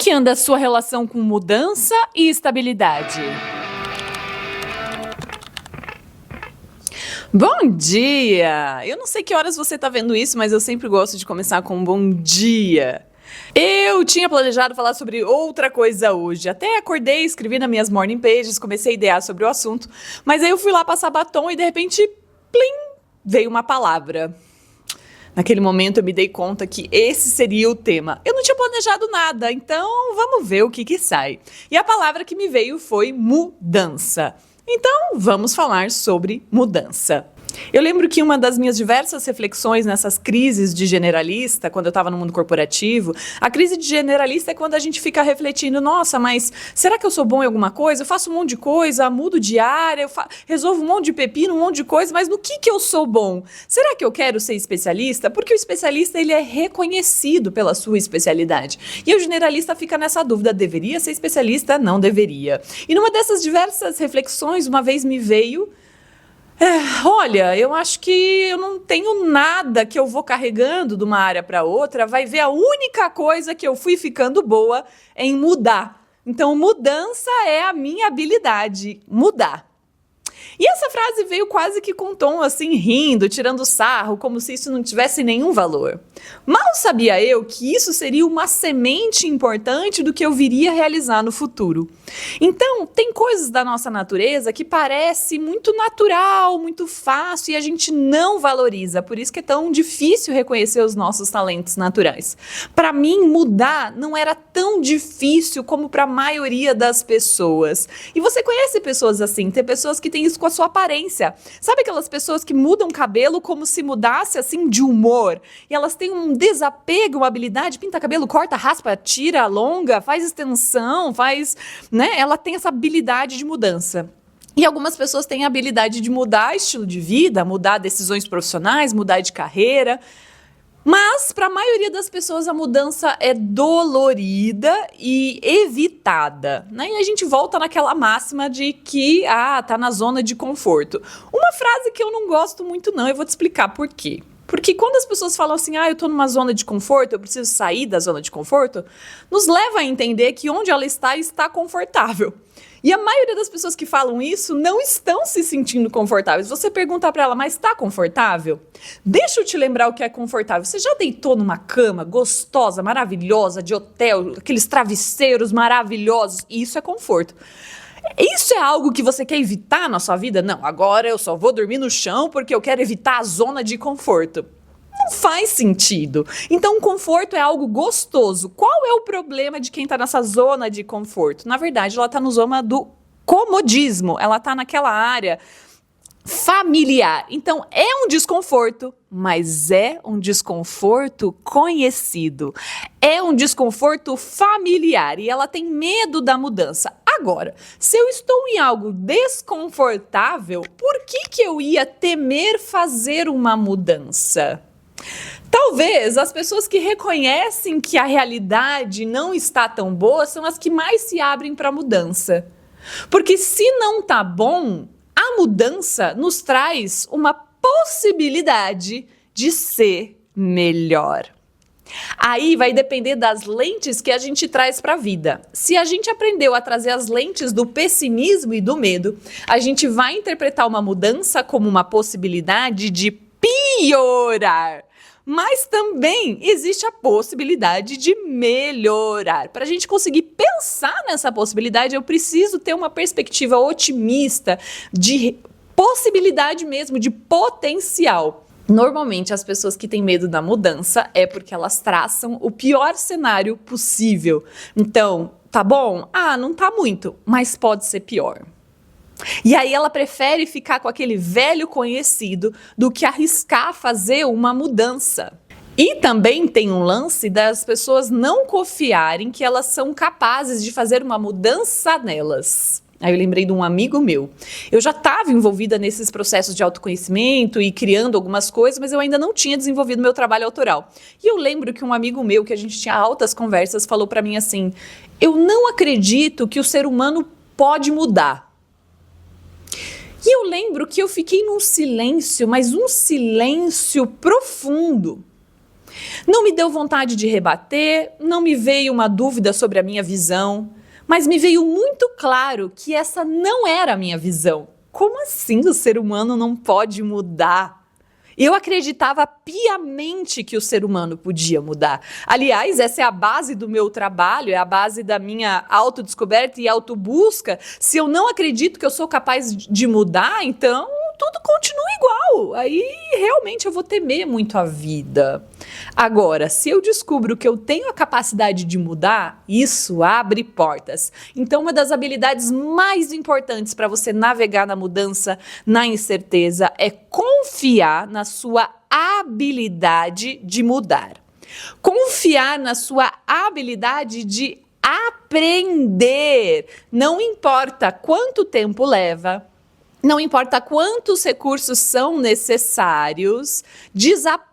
que anda a sua relação com mudança e estabilidade? Bom dia! Eu não sei que horas você está vendo isso, mas eu sempre gosto de começar com um bom dia. Eu tinha planejado falar sobre outra coisa hoje. Até acordei, escrevi nas minhas morning pages, comecei a idear sobre o assunto, mas aí eu fui lá passar batom e de repente, plim, veio uma palavra. Naquele momento eu me dei conta que esse seria o tema. Eu não tinha planejado nada, então vamos ver o que sai. E a palavra que me veio foi mudança. Então vamos falar sobre mudança. Eu lembro que uma das minhas diversas reflexões nessas crises de generalista, quando eu estava no mundo corporativo, a crise de generalista é quando a gente fica refletindo, nossa, mas será que eu sou bom em alguma coisa? Eu faço um monte de coisa, mudo de área, resolvo um monte de pepino, um monte de coisa, mas no que eu sou bom? Será que eu quero ser especialista? Porque o especialista ele é reconhecido pela sua especialidade. E o generalista fica nessa dúvida, deveria ser especialista? Não deveria. E numa dessas diversas reflexões, uma vez me veio... olha, eu acho que eu não tenho nada que eu vou carregando de uma área para outra. Vai ver, a única coisa que eu fui ficando boa é em mudar. Então, mudança é a minha habilidade, mudar. E essa frase veio quase que com um tom assim, rindo, tirando sarro, como se isso não tivesse nenhum valor. Mal sabia eu que isso seria uma semente importante do que eu viria realizar no futuro. Então, tem coisas da nossa natureza que parece muito natural, muito fácil e a gente não valoriza. Por isso que é tão difícil reconhecer os nossos talentos naturais. Para mim, mudar não era tão difícil como para a maioria das pessoas. E você conhece pessoas assim, tem pessoas que têm isso com a sua aparência. Sabe aquelas pessoas que mudam o cabelo como se mudasse assim de humor? E elas têm um desapego, uma habilidade, pinta cabelo, corta, raspa, tira, alonga, faz extensão, né? Ela tem essa habilidade de mudança. E algumas pessoas têm a habilidade de mudar estilo de vida, mudar decisões profissionais, mudar de carreira. Mas, para a maioria das pessoas, a mudança é dolorida e evitada, né? E a gente volta naquela máxima de que, tá na zona de conforto. Uma frase que eu não gosto muito não, eu vou te explicar por quê. Porque quando as pessoas falam assim, eu tô numa zona de conforto, eu preciso sair da zona de conforto, nos leva a entender que onde ela está confortável. E a maioria das pessoas que falam isso não estão se sentindo confortáveis. Você pergunta para ela, mas está confortável? Deixa eu te lembrar o que é confortável. Você já deitou numa cama gostosa, maravilhosa, de hotel, aqueles travesseiros maravilhosos? Isso é conforto. Isso é algo que você quer evitar na sua vida? Não, agora eu só vou dormir no chão porque eu quero evitar a zona de conforto. Não faz sentido. Então, o conforto é algo gostoso. Qual é o problema de quem está nessa zona de conforto? Na verdade, ela está na zona do comodismo. Ela está naquela área familiar. Então, é um desconforto, mas é um desconforto conhecido. É um desconforto familiar e ela tem medo da mudança. Agora, se eu estou em algo desconfortável, por que eu ia temer fazer uma mudança? Talvez as pessoas que reconhecem que a realidade não está tão boa são as que mais se abrem para a mudança. Porque se não tá bom, a mudança nos traz uma possibilidade de ser melhor. Aí vai depender das lentes que a gente traz para a vida. Se a gente aprendeu a trazer as lentes do pessimismo e do medo, a gente vai interpretar uma mudança como uma possibilidade de piorar. Mas também existe a possibilidade de melhorar. Para a gente conseguir pensar nessa possibilidade, eu preciso ter uma perspectiva otimista, de possibilidade mesmo, de potencial. Normalmente, as pessoas que têm medo da mudança é porque elas traçam o pior cenário possível. Então, tá bom? Não tá muito, mas pode ser pior. E aí ela prefere ficar com aquele velho conhecido do que arriscar fazer uma mudança. E também tem um lance das pessoas não confiarem que elas são capazes de fazer uma mudança nelas. Aí eu lembrei de um amigo meu. Eu já estava envolvida nesses processos de autoconhecimento e criando algumas coisas, mas eu ainda não tinha desenvolvido meu trabalho autoral. E eu lembro que um amigo meu, que a gente tinha altas conversas, falou para mim assim, eu não acredito que o ser humano pode mudar. E eu lembro que eu fiquei num silêncio, mas um silêncio profundo. Não me deu vontade de rebater, não me veio uma dúvida sobre a minha visão, mas me veio muito claro que essa não era a minha visão. Como assim o ser humano não pode mudar? Eu acreditava piamente que o ser humano podia mudar. Aliás, essa é a base do meu trabalho, é a base da minha autodescoberta e autobusca. Se eu não acredito que eu sou capaz de mudar, então tudo continua igual. Aí realmente eu vou temer muito a vida. Agora, se eu descubro que eu tenho a capacidade de mudar, isso abre portas. Então, uma das habilidades mais importantes para você navegar na mudança, na incerteza, é confiar na sua habilidade de mudar. Confiar na sua habilidade de aprender. Não importa quanto tempo leva, não importa quantos recursos são necessários, desapega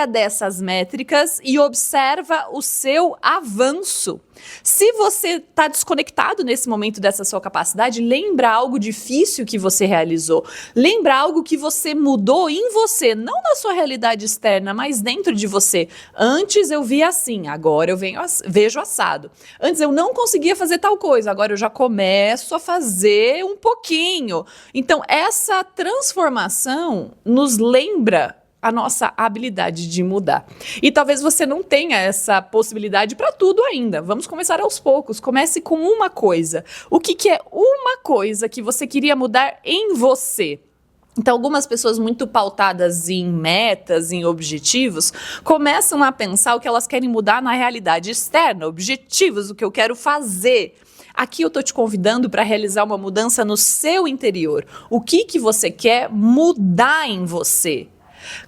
dessas métricas e observa o seu avanço. Se você está desconectado nesse momento dessa sua capacidade, lembra algo difícil que você realizou. Lembra algo que você mudou em você, não na sua realidade externa, mas dentro de você. Antes eu via assim, agora eu vejo assado. Antes eu não conseguia fazer tal coisa, agora eu já começo a fazer um pouquinho. Então, essa transformação nos lembra a nossa habilidade de mudar. E talvez você não tenha essa possibilidade para tudo ainda. Vamos começar aos poucos. Comece com uma coisa. O que é uma coisa que você queria mudar em você? Então, algumas pessoas muito pautadas em metas, em objetivos, começam a pensar o que elas querem mudar na realidade externa, objetivos, o que eu quero fazer. Aqui eu estou te convidando para realizar uma mudança no seu interior. O que você quer mudar em você?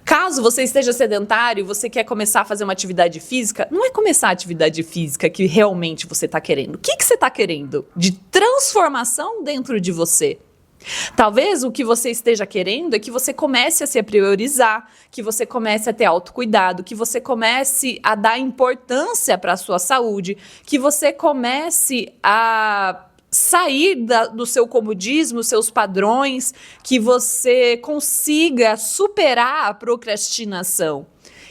Caso você esteja sedentário e você quer começar a fazer uma atividade física, não é começar a atividade física que realmente você está querendo. O que você está querendo? De transformação dentro de você. Talvez o que você esteja querendo é que você comece a se priorizar, que você comece a ter autocuidado, que você comece a dar importância para a sua saúde, que você comece a sair do seu comodismo, seus padrões, que você consiga superar a procrastinação.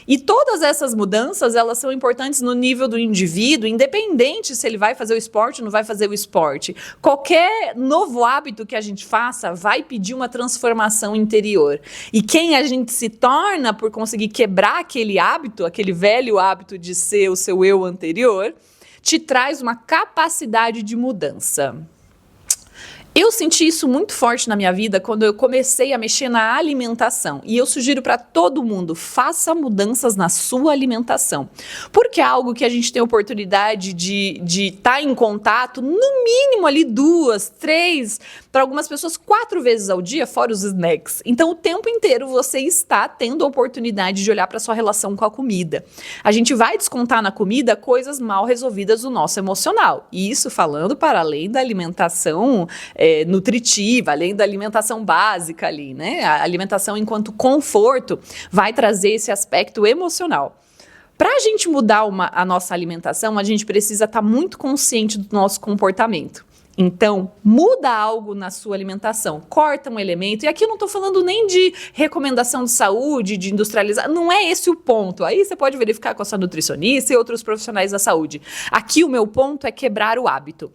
E todas essas mudanças, elas são importantes no nível do indivíduo, independente se ele vai fazer o esporte ou não vai fazer o esporte. Qualquer novo hábito que a gente faça vai pedir uma transformação interior. E quem a gente se torna por conseguir quebrar aquele hábito, aquele velho hábito de ser o seu eu anterior, te traz uma capacidade de mudança. Eu senti isso muito forte na minha vida quando eu comecei a mexer na alimentação. E eu sugiro para todo mundo, faça mudanças na sua alimentação. Porque é algo que a gente tem oportunidade de estar em contato, no mínimo ali 2, 3, para algumas pessoas 4 vezes ao dia, fora os snacks. Então o tempo inteiro você está tendo a oportunidade de olhar para sua relação com a comida. A gente vai descontar na comida coisas mal resolvidas do nosso emocional. E isso falando para além da alimentação nutritiva, além da alimentação básica ali, né? A alimentação enquanto conforto vai trazer esse aspecto emocional. Para a gente mudar a nossa alimentação, a gente precisa estar muito consciente do nosso comportamento. Então, muda algo na sua alimentação, corta um elemento, e aqui eu não estou falando nem de recomendação de saúde, de industrializar, não é esse o ponto. Aí você pode verificar com a sua nutricionista e outros profissionais da saúde. Aqui o meu ponto é quebrar o hábito.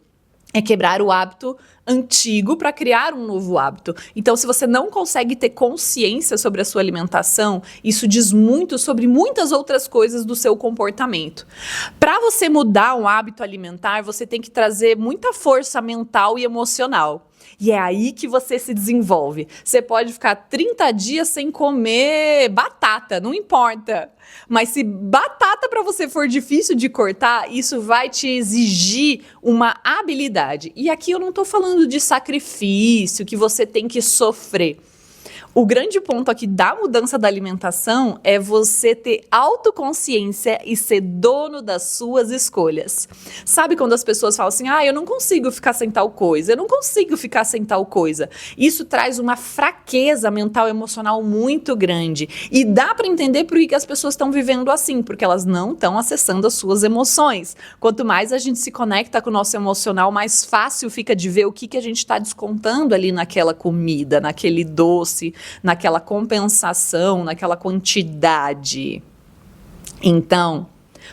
É quebrar o hábito antigo para criar um novo hábito. Então, se você não consegue ter consciência sobre a sua alimentação, isso diz muito sobre muitas outras coisas do seu comportamento. Para você mudar um hábito alimentar, você tem que trazer muita força mental e emocional. E é aí que você se desenvolve. Você pode ficar 30 dias sem comer batata, não importa. Mas se batata para você for difícil de cortar, isso vai te exigir uma habilidade. E aqui eu não estou falando de sacrifício, que você tem que sofrer. O grande ponto aqui da mudança da alimentação é você ter autoconsciência e ser dono das suas escolhas. Sabe quando as pessoas falam assim, eu não consigo ficar sem tal coisa, eu não consigo ficar sem tal coisa. Isso traz uma fraqueza mental e emocional muito grande. E dá para entender por que as pessoas estão vivendo assim, porque elas não estão acessando as suas emoções. Quanto mais a gente se conecta com o nosso emocional, mais fácil fica de ver o que a gente está descontando ali naquela comida, naquele doce, naquela compensação, naquela quantidade. Então,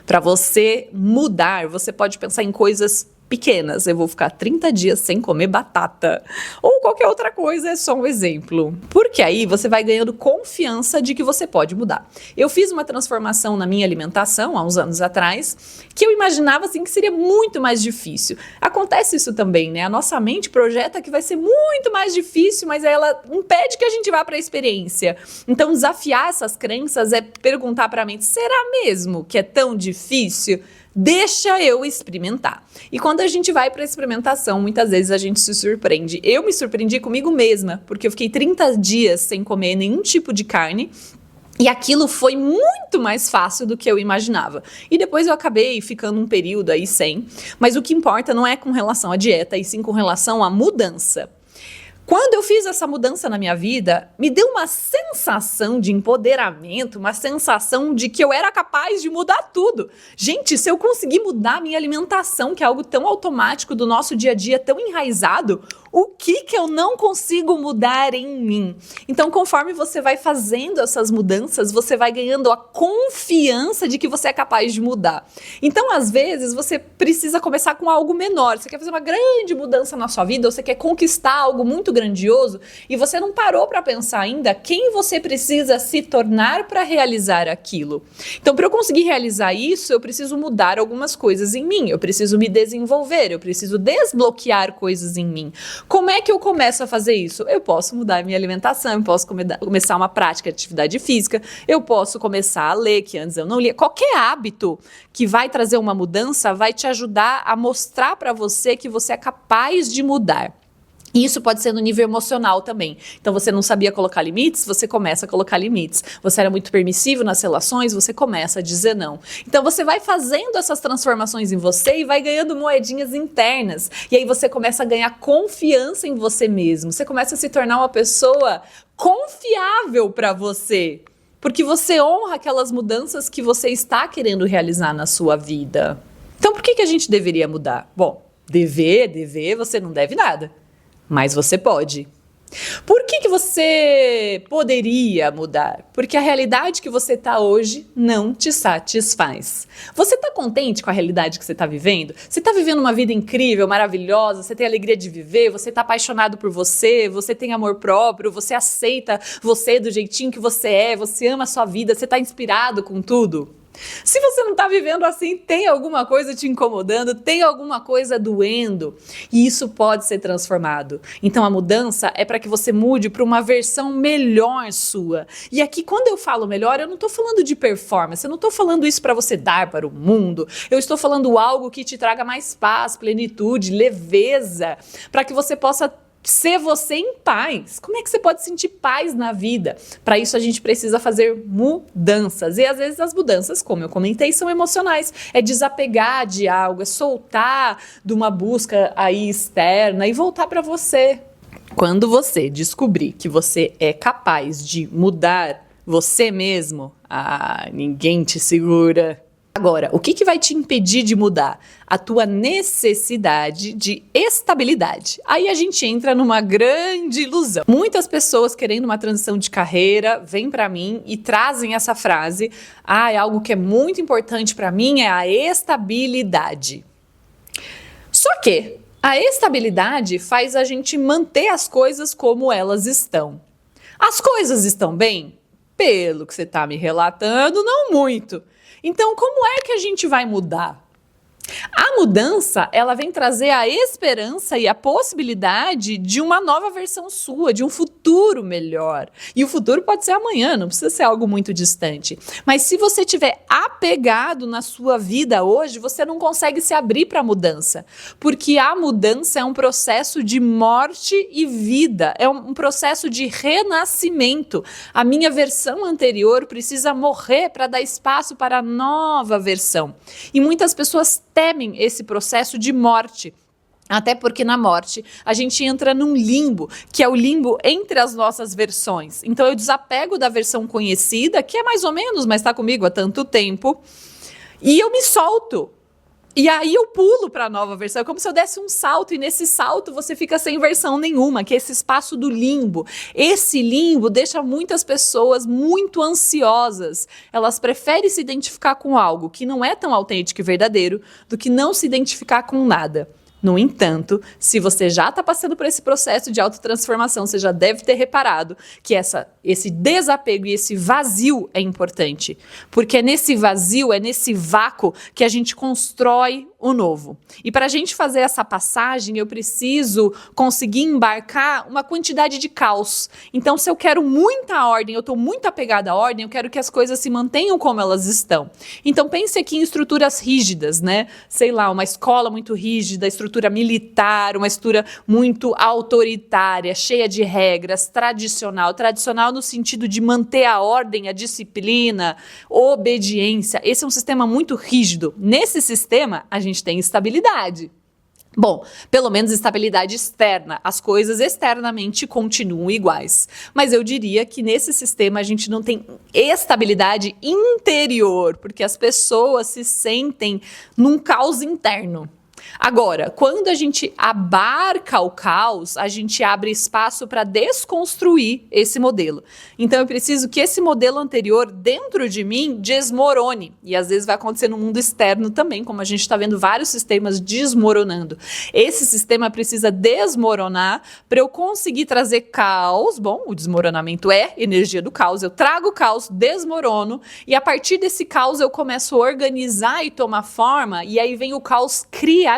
para você mudar, você pode pensar em coisas pequenas. Eu vou ficar 30 dias sem comer batata. Ou qualquer outra coisa, é só um exemplo. Porque aí você vai ganhando confiança de que você pode mudar. Eu fiz uma transformação na minha alimentação há uns anos atrás, que eu imaginava assim que seria muito mais difícil. Acontece isso também, né? A nossa mente projeta que vai ser muito mais difícil, mas ela impede que a gente vá para a experiência. Então, desafiar essas crenças é perguntar para a mente: será mesmo que é tão difícil? Deixa eu experimentar. E quando a gente vai para a experimentação, muitas vezes a gente se surpreende. Eu me surpreendi comigo mesma, porque eu fiquei 30 dias sem comer nenhum tipo de carne. E aquilo foi muito mais fácil do que eu imaginava. E depois eu acabei ficando um período aí sem. Mas o que importa não é com relação à dieta, e sim com relação à mudança. Quando eu fiz essa mudança na minha vida, me deu uma sensação de empoderamento, uma sensação de que eu era capaz de mudar tudo. Gente, se eu conseguir mudar a minha alimentação, que é algo tão automático do nosso dia a dia, tão enraizado, o que eu não consigo mudar em mim? Então, conforme você vai fazendo essas mudanças, você vai ganhando a confiança de que você é capaz de mudar. Então, às vezes, você precisa começar com algo menor. Você quer fazer uma grande mudança na sua vida, ou você quer conquistar algo muito grandioso, e você não parou para pensar ainda quem você precisa se tornar para realizar aquilo. Então, para eu conseguir realizar isso, eu preciso mudar algumas coisas em mim, eu preciso me desenvolver, eu preciso desbloquear coisas em mim. Como é que eu começo a fazer isso? Eu posso mudar a minha alimentação, eu posso começar uma prática de atividade física, eu posso começar a ler, que antes eu não lia. Qualquer hábito que vai trazer uma mudança vai te ajudar a mostrar para você que você é capaz de mudar. E isso pode ser no nível emocional também. Então, você não sabia colocar limites, você começa a colocar limites. Você era muito permissivo nas relações, você começa a dizer não. Então, você vai fazendo essas transformações em você e vai ganhando moedinhas internas. E aí você começa a ganhar confiança em você mesmo. Você começa a se tornar uma pessoa confiável para você. Porque você honra aquelas mudanças que você está querendo realizar na sua vida. Então, por que a gente deveria mudar? Bom, dever, você não deve nada. Mas você pode. Por que você poderia mudar? Porque a realidade que você está hoje não te satisfaz. Você está contente com a realidade que você está vivendo? Você está vivendo uma vida incrível, maravilhosa, você tem alegria de viver, você está apaixonado por você, você tem amor próprio, você aceita você do jeitinho que você ama a sua vida, você está inspirado com tudo? Se você não está vivendo assim, tem alguma coisa te incomodando, tem alguma coisa doendo, e isso pode ser transformado. Então a mudança é para que você mude para uma versão melhor sua. E aqui, quando eu falo melhor, eu não estou falando de performance, eu não estou falando isso para você dar para o mundo, eu estou falando algo que te traga mais paz, plenitude, leveza, para que você possa ser você em paz. Como é que você pode sentir paz na vida? Para isso a gente precisa fazer mudanças. E às vezes as mudanças, como eu comentei, são emocionais. É desapegar de algo, é soltar de uma busca aí externa e voltar para você. Quando você descobrir que você é capaz de mudar você mesmo, ninguém te segura. Agora, o que vai te impedir de mudar? A tua necessidade de estabilidade. Aí a gente entra numa grande ilusão. Muitas pessoas querendo uma transição de carreira vêm para mim e trazem essa frase: é algo que é muito importante para mim é a estabilidade. Só que a estabilidade faz a gente manter as coisas como elas estão. As coisas estão bem? Pelo que você está me relatando, não muito. Então, como é que a gente vai mudar? A mudança, ela vem trazer a esperança e a possibilidade de uma nova versão sua, de um futuro melhor. E o futuro pode ser amanhã, não precisa ser algo muito distante. Mas se você estiver apegado na sua vida hoje, você não consegue se abrir para a mudança. Porque a mudança é um processo de morte e vida, é um processo de renascimento. A minha versão anterior precisa morrer para dar espaço para a nova versão. E muitas pessoas temem esse processo de morte. Até porque na morte a gente entra num limbo, que é o limbo entre as nossas versões. Então eu desapego da versão conhecida, que é mais ou menos, mas está comigo há tanto tempo, e eu me solto. E aí eu pulo para a nova versão, é como se eu desse um salto, e nesse salto você fica sem versão nenhuma, que é esse espaço do limbo. Esse limbo deixa muitas pessoas muito ansiosas. Elas preferem se identificar com algo que não é tão autêntico e verdadeiro do que não se identificar com nada. No entanto, se você já está passando por esse processo de autotransformação, você já deve ter reparado que esse desapego e esse vazio é importante. Porque é nesse vazio, é nesse vácuo que a gente constrói o novo. E para a gente fazer essa passagem, eu preciso conseguir embarcar uma quantidade de caos. Então, se eu quero muita ordem, eu estou muito apegada à ordem, eu quero que as coisas se mantenham como elas estão. Então, pense aqui em estruturas rígidas, né? Sei lá, uma escola muito rígida, estrutura militar, uma estrutura muito autoritária, cheia de regras, tradicional no sentido de manter a ordem, a disciplina, obediência. Esse é um sistema muito rígido. Nesse sistema, a gente tem estabilidade. Bom, pelo menos estabilidade externa. As coisas externamente continuam iguais. Mas eu diria que nesse sistema a gente não tem estabilidade interior, porque as pessoas se sentem num caos interno. Agora, quando a gente abarca o caos, a gente abre espaço para desconstruir esse modelo. Então, eu preciso que esse modelo anterior, dentro de mim, desmorone. E às vezes vai acontecer no mundo externo também, como a gente está vendo vários sistemas desmoronando. Esse sistema precisa desmoronar para eu conseguir trazer caos. Bom, o desmoronamento é energia do caos. Eu trago o caos, desmorono, e a partir desse caos eu começo a organizar e tomar forma, e aí vem o caos criativo.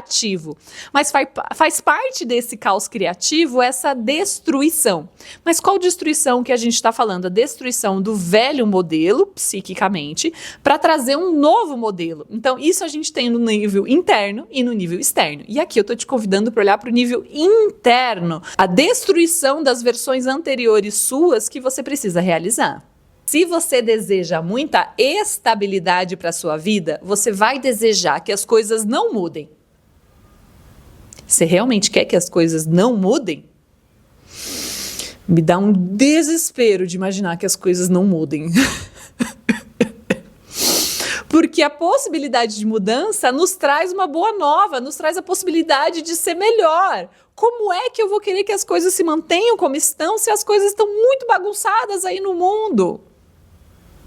Mas faz parte desse caos criativo essa destruição. Mas qual destruição que a gente está falando? A destruição do velho modelo, psiquicamente, para trazer um novo modelo. Então, isso a gente tem no nível interno e no nível externo. E aqui eu estou te convidando para olhar para o nível interno, a destruição das versões anteriores suas que você precisa realizar. Se você deseja muita estabilidade para a sua vida, você vai desejar que as coisas não mudem. Você realmente quer que as coisas não mudem? Me dá um desespero de imaginar que as coisas não mudem. Porque a possibilidade de mudança nos traz uma boa nova, nos traz a possibilidade de ser melhor. Como é que eu vou querer que as coisas se mantenham como estão se as coisas estão muito bagunçadas aí no mundo?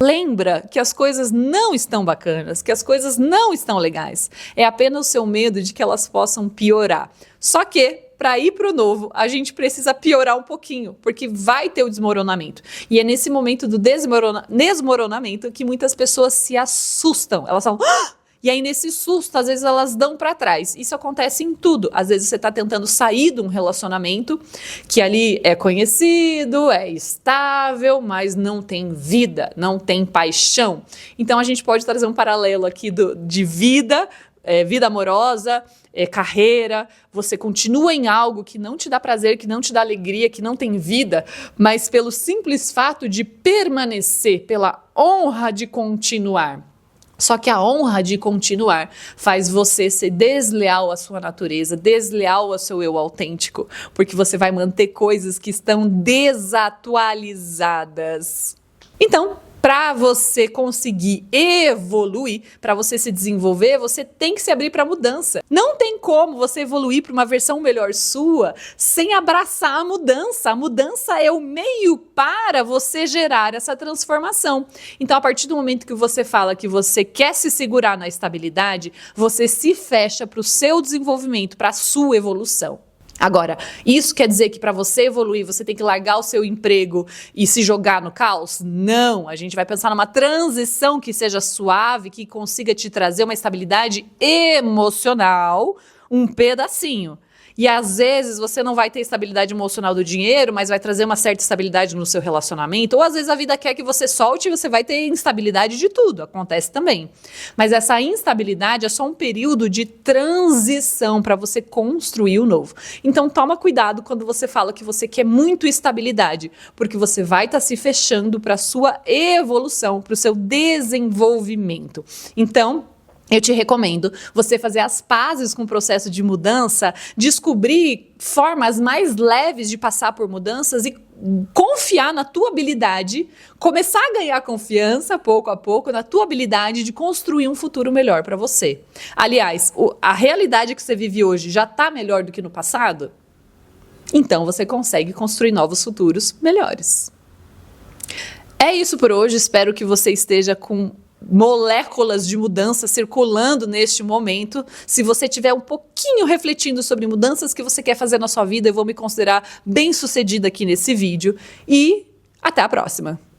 Lembra que as coisas não estão bacanas, que as coisas não estão legais. É apenas o seu medo de que elas possam piorar. Só que, para ir para o novo, a gente precisa piorar um pouquinho, porque vai ter o desmoronamento. E é nesse momento do desmoronamento que muitas pessoas se assustam. Elas falam... "Ah!" E aí, nesse susto, às vezes elas dão para trás. Isso acontece em tudo. Às vezes você está tentando sair de um relacionamento que ali é conhecido, é estável, mas não tem vida, não tem paixão. Então, a gente pode trazer um paralelo aqui de vida, vida amorosa, carreira. Você continua em algo que não te dá prazer, que não te dá alegria, que não tem vida, mas pelo simples fato de permanecer, pela honra de continuar. Só que a honra de continuar faz você ser desleal à sua natureza, desleal ao seu eu autêntico, porque você vai manter coisas que estão desatualizadas. Então, para você conseguir evoluir, para você se desenvolver, você tem que se abrir para a mudança. Não tem como você evoluir para uma versão melhor sua sem abraçar a mudança. A mudança é o meio para você gerar essa transformação. Então, a partir do momento que você fala que você quer se segurar na estabilidade, você se fecha para o seu desenvolvimento, para a sua evolução. Agora, isso quer dizer que para você evoluir, você tem que largar o seu emprego e se jogar no caos? Não, a gente vai pensar numa transição que seja suave, que consiga te trazer uma estabilidade emocional, um pedacinho. E às vezes você não vai ter estabilidade emocional do dinheiro, mas vai trazer uma certa estabilidade no seu relacionamento. Ou às vezes a vida quer que você solte e você vai ter instabilidade de tudo. Acontece também. Mas essa instabilidade é só um período de transição para você construir o novo. Então toma cuidado quando você fala que você quer muito estabilidade, porque você vai estar se fechando para a sua evolução, para o seu desenvolvimento. Então, eu te recomendo você fazer as pazes com o processo de mudança, descobrir formas mais leves de passar por mudanças e confiar na tua habilidade, começar a ganhar confiança pouco a pouco na tua habilidade de construir um futuro melhor para você. Aliás, a realidade que você vive hoje já está melhor do que no passado? Então você consegue construir novos futuros melhores. É isso por hoje, espero que você esteja com moléculas de mudança circulando neste momento. Se você estiver um pouquinho refletindo sobre mudanças que você quer fazer na sua vida, eu vou me considerar bem-sucedida aqui nesse vídeo. E até a próxima!